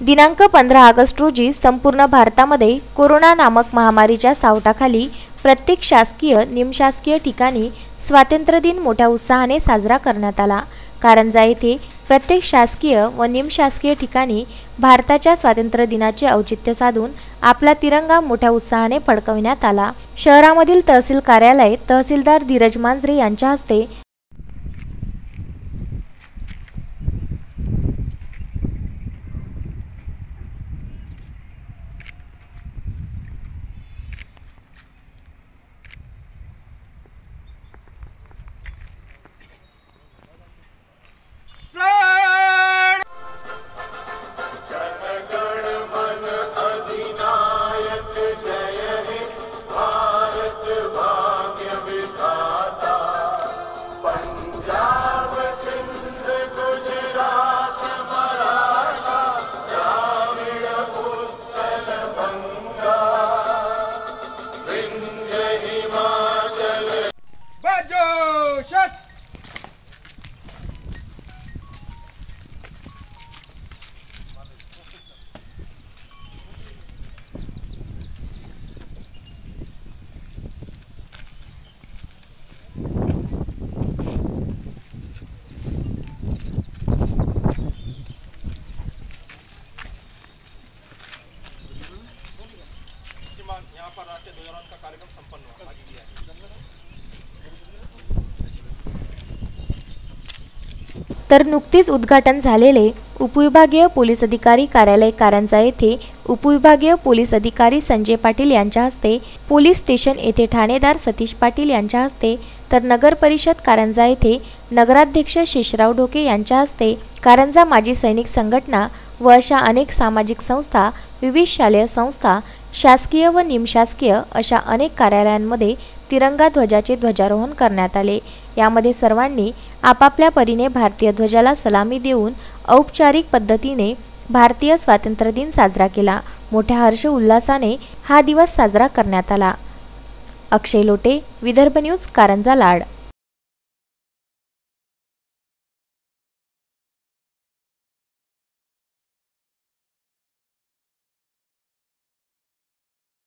दिनांक 15 ऑगस्ट रोजी संपूर्ण भारतामध्ये कोरोना नामक महामारीच्या सावटाखाली प्रत्येक शासकीय निमशासकीय ठिकाणी स्वातंत्र्य दिन मोठ्या उत्साहाने साजरा करण्यात आला। कारंजा येथे प्रत्येक शासकीय व निमशासकीय ठिकाणी भारताच्या स्वातंत्र्य दिनाचे औचित्य साधून आपला तिरंगा मोठ्या उत्साहाने फडकविण्यात आला। शहरामधील तहसील कार्यालय तहसीलदार धीरज मांजरे यांच्या हस्ते यहाँ पर राष्ट्रीय ध्वजारोहण का कार्यक्रम संपन्न हुआ। तर नुकतीच उद्घाटन झालेले उपविभागीय पोलीस अधिकारी कार्यालय कारंजा येथे उपविभागीय पोलीस अधिकारी संजय पाटील यांच्या हस्ते, पोलीस स्टेशन येथे ठाणेदार सतीश पाटील यांच्या हस्ते, तर नगर परिषद कारंजा येथे नगराध्यक्ष शेषराव ढोके यांच्या हस्ते, कारंजा माजी सैनिक संघटना व अशा अनेक सामाजिक संस्था, विविध शालेय संस्था, शासकीय व निमशासकीय अशा अनेक कार्यालयांमध्ये तिरंगा ध्वजाचे ध्वजारोहण करण्यात आले। यामध्ये सर्वांनी आपापल्या परीने भारतीय ध्वजाला सलामी देऊन औपचारिक पद्धतीने भारतीय स्वातंत्र्य दिन साजरा केला। मोठ्या हर्ष उल्हासाने हा दिवस साजरा करण्यात आला। अक्षय लोटे, विदर्भ न्यूज, कारंजा लाड।